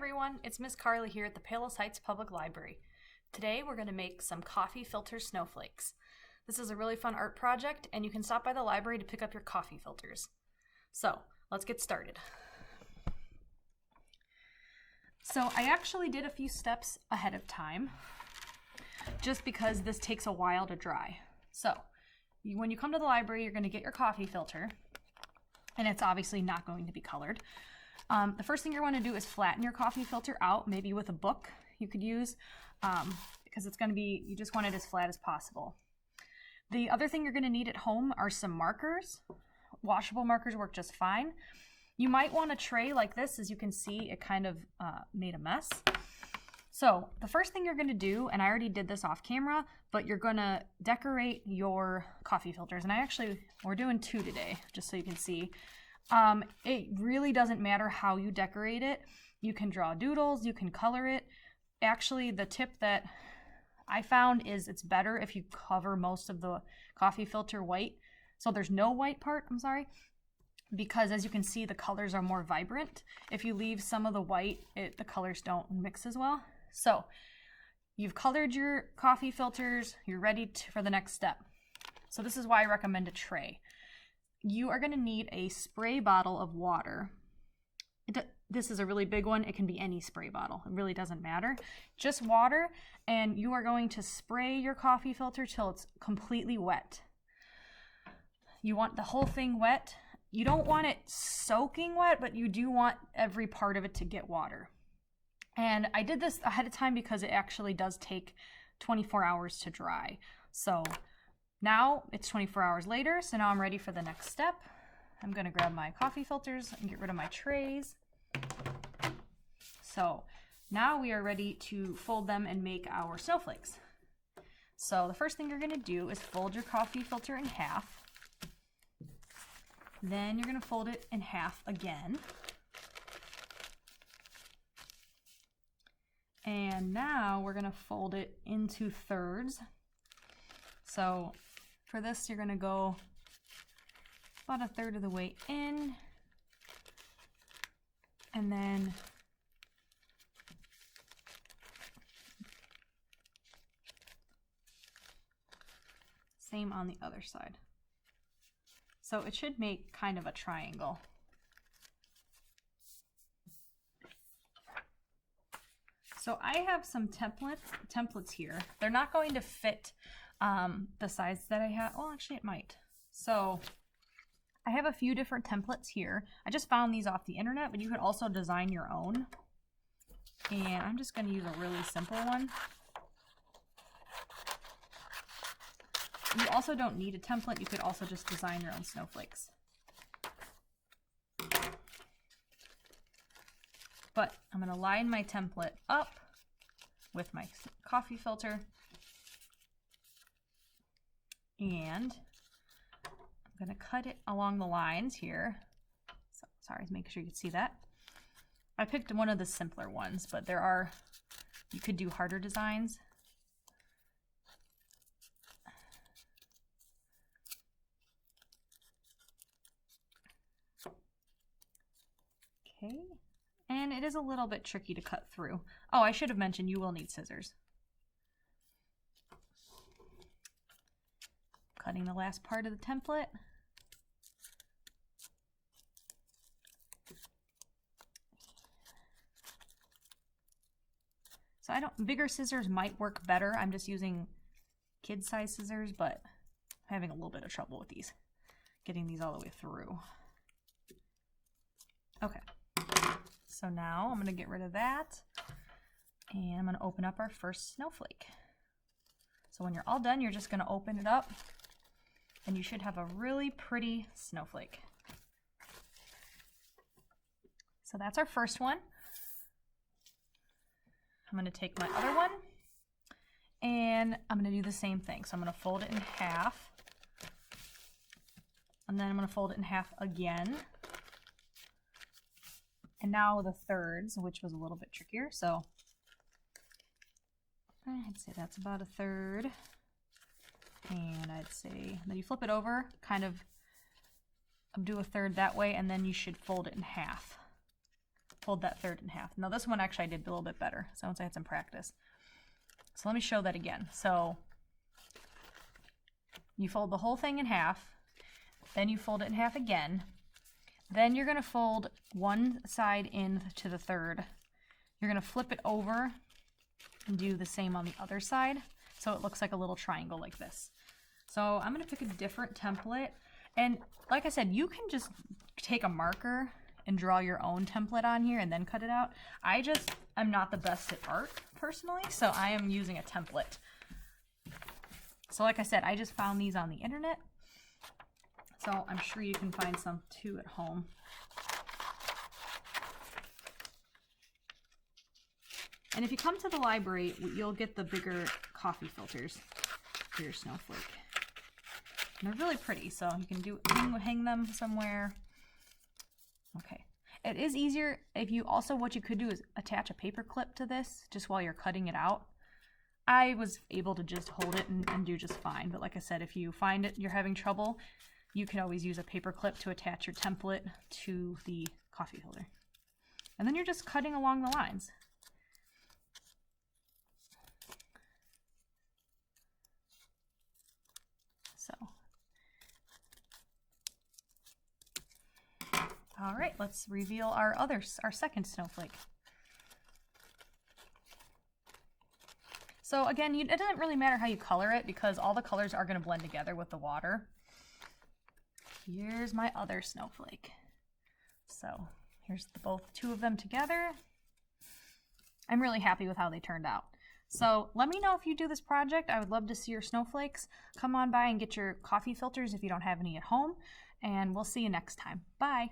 everyone, it's Miss Carly here at the Palos Heights Public Library. Today we're going to make some coffee filter snowflakes. This is a really fun art project and you can stop by the library to pick up your coffee filters. So let's get started. So I actually did a few steps ahead of time just because this takes a while to dry. So when you come to the library, you're going to get your coffee filter, and it's obviously not going to be colored. The first thing you're going to do is flatten your coffee filter out, maybe with a book you could use, because it's going to be, you just want it as flat as possible. The other thing you're going to need at home are some markers. Washable markers work just fine. You might want a tray like this. As you can see, it kind of made a mess. So the first thing you're going to do, and I already did this off camera, but you're going to decorate your coffee filters. And we're doing 2 today, just so you can see. It really doesn't matter how you decorate it. You can draw doodles, you can color it. Actually, the tip that I found is it's better if you cover most of the coffee filter white. So there's no white part, because as you can see, the colors are more vibrant. If you leave some of the white, the colors don't mix as well. So you've colored your coffee filters, you're ready for the next step. So this is why I recommend a tray. You are going to need a spray bottle of water. This is a really big one. It can be any spray bottle. It really doesn't matter. Just water, and you are going to spray your coffee filter till it's completely wet. You want the whole thing wet. You don't want it soaking wet, but you do want every part of it to get water. And I did this ahead of time because it actually does take 24 hours to dry. So now it's 24 hours later, so now I'm ready for the next step. I'm going to grab my coffee filters and get rid of my trays. So now we are ready to fold them and make our snowflakes. So the first thing you're going to do is fold your coffee filter in half. Then you're going to fold it in half again. And now we're going to fold it into thirds. So for this, you're going to go about 1/3 of the way in, and then same on the other side. So it should make kind of a triangle. So I have some templates here. They're not going to fit the size that I have. Well, actually it might. So I have a few different templates here. I just found these off the internet, but you could also design your own. And I'm just going to use a really simple one. You also don't need a template. You could also just design your own snowflakes. But I'm going to line my template up with my coffee filter. And I'm going to cut it along the lines here. So, sorry, make sure you can see that. I picked one of the simpler ones, but you could do harder designs. Okay. And it is a little bit tricky to cut through. Oh, I should have mentioned you will need scissors. Cutting the last part of the template. So bigger scissors might work better. I'm just using kid-size scissors, but I'm having a little bit of trouble with these, getting these all the way through. Okay. So now I'm going to get rid of that, and I'm going to open up our first snowflake. So when you're all done, you're just going to open it up, and you should have a really pretty snowflake. So that's our first one. I'm going to take my other one, and I'm going to do the same thing. So I'm going to fold it in half, and then I'm going to fold it in half again. And now the thirds, which was a little bit trickier. So I'd say that's about 1/3. And I'd say, then you flip it over, kind of do 1/3 that way, and then you should fold it in half. fold that third in half. Now this one actually I did a little bit better, so once I had some practice. So let me show that again. So you fold the whole thing in half, then you fold it in half again, then you're gonna fold one side in to the third. You're gonna flip it over and do the same on the other side, so it looks like a little triangle like this. So I'm gonna pick a different template, and like I said, you can just take a marker and draw your own template on here and then cut it out. I'm not the best at art personally, so I am using a template. So like I said, I just found these on the internet, so I'm sure you can find some too at home. And if you come to the library, you'll get the bigger coffee filters for your snowflake. And they're really pretty, so you can hang them somewhere. Okay. It is easier if you also, what you could do is attach a paper clip to this just while you're cutting it out. I was able to just hold it and do just fine. But like I said, if you find it you're having trouble, you can always use a paper clip to attach your template to the coffee filter. And then you're just cutting along the lines. So, all right, let's reveal our second snowflake. So again, it doesn't really matter how you color it because all the colors are going to blend together with the water. Here's my other snowflake. So here's two of them together. I'm really happy with how they turned out. So let me know if you do this project. I would love to see your snowflakes. Come on by and get your coffee filters if you don't have any at home. And we'll see you next time. Bye.